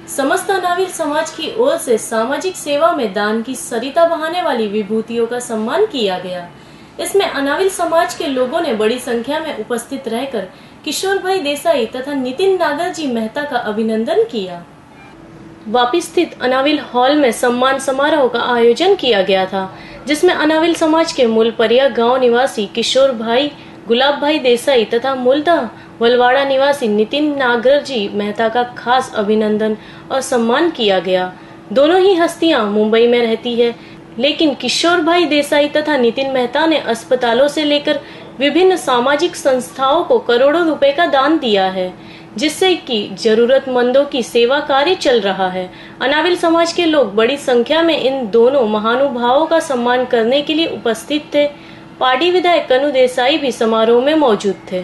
समस्त अनाविल समाज की ओर से सामाजिक सेवा में दान की सरिता बहाने वाली विभूतियों का सम्मान किया गया। इसमें अनाविल समाज के लोगों ने बड़ी संख्या में उपस्थित रहकर किशोर भाई देसाई तथा नितिन नागरजी मेहता का अभिनंदन किया। वापी स्थित अनाविल हॉल में सम्मान समारोह का आयोजन किया गया था, जिसमें अनाविल समाज के मूलपरिया गांव निवासी किशोर भाई गुलाब भाई देसाई तथा मूलतः वलवाड़ा निवासी नितिन नागरजी मेहता का खास अभिनंदन और सम्मान किया गया। दोनों ही हस्तियां मुंबई में रहती है, लेकिन किशोर भाई देसाई तथा नितिन मेहता ने अस्पतालों से लेकर विभिन्न सामाजिक संस्थाओं को करोड़ों रुपए का दान दिया है, जिससे कि जरूरतमंदों की सेवा कार्य चल रहा है। अनाविल समाज के लोग बड़ी संख्या में इन दोनों महानुभावों का सम्मान करने के लिए उपस्थित थे। पार्टी विधायक कनु देसाई भी समारोह में मौजूद थे।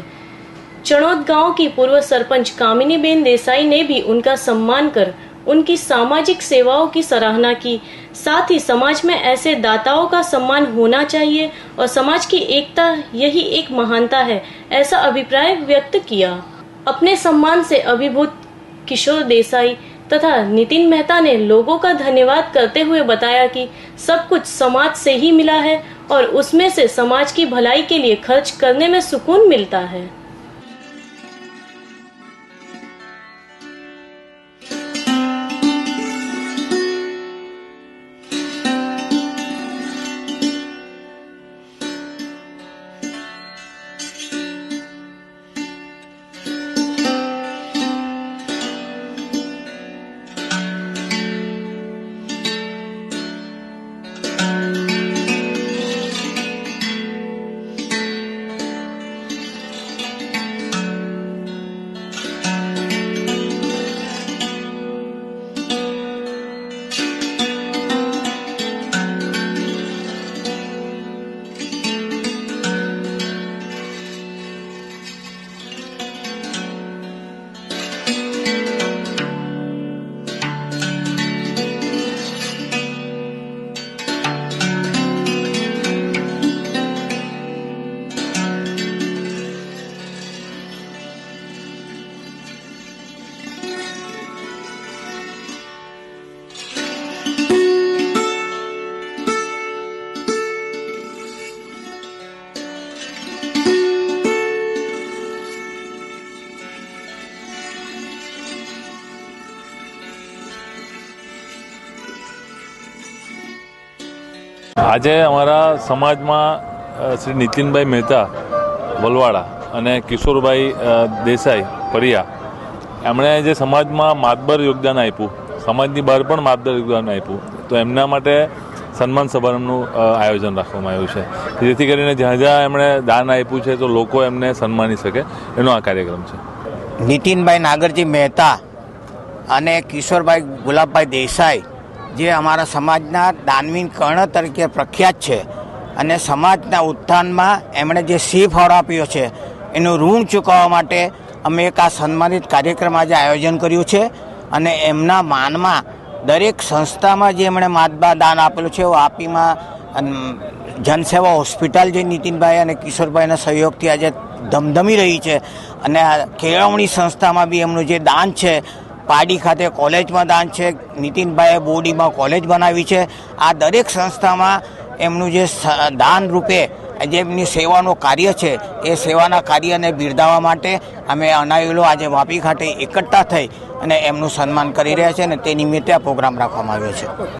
चणोद गांव की पूर्व सरपंच कामिनी बेन देसाई ने भी उनका सम्मान कर उनकी सामाजिक सेवाओं की सराहना की। साथ ही समाज में ऐसे दाताओं का सम्मान होना चाहिए और समाज की एकता यही एक महानता है, ऐसा अभिप्राय व्यक्त किया। अपने सम्मान से अभिभूत किशोर देसाई तथा नितिन मेहता ने लोगों का धन्यवाद करते हुए बताया कि सब कुछ समाज से ही मिला है और उसमें से समाज की भलाई के लिए खर्च करने में सुकून मिलता है। આજે અમારા સમાજમાં શ્રી નીતિનભાઈ મહેતા વલવાડા અને કિશોરભાઈ દેસાઈ પરિયા એમણે જે સમાજમાં માતબર યોગદાન આપ્યું, સમાજની બહાર પણ માતબર યોગદાન આપ્યું, તો એમના માટે સન્માન સમારંભનું આયોજન રાખવામાં આવ્યું છે, જેથી કરીને જ્યાં જ્યાં એમણે દાન આપ્યું છે તો લોકો એમને સન્માની શકે એનો આ કાર્યક્રમ છે। નીતિનભાઈ નાગરજી મહેતા અને કિશોરભાઈ ગુલાબભાઈ દેસાઈ જે અમારા સમાજના દાનવીન કર્ણ તરીકે પ્રખ્યાત છે અને સમાજના ઉત્થાનમાં એમણે જે સિંહ ફાળો આપ્યો છે એનું ઋણ ચૂકવવા માટે અમે એક આ સન્માનિત કાર્યક્રમ આજે આયોજન કર્યું છે અને એમના માનમાં દરેક સંસ્થામાં જે એમણે માતબા દાન આપેલું છે વાપીમાં જનસેવા હોસ્પિટલ જે નીતિનભાઈ અને કિશોરભાઈના સહયોગથી આજે ધમધમી રહી છે અને આ કેળવણી સંસ્થામાં બી એમનું જે દાન છે, પાડી ખાતે કોલેજમાં દાન છે, નીતિનભાઈએ બોડીમાં કોલેજ બનાવી છે, આ દરેક સંસ્થામાં એમનું જે દાન રૂપે જે એમની સેવાનું કાર્ય છે એ સેવાના કાર્યને બિરદાવવા માટે અમે અનાવિલો આજે વાપી ખાતે એકઠા થઈ અને એમનું સન્માન કરી રહ્યા છે અને તે નિમિત્તે આ પ્રોગ્રામ રાખવામાં આવ્યો છે।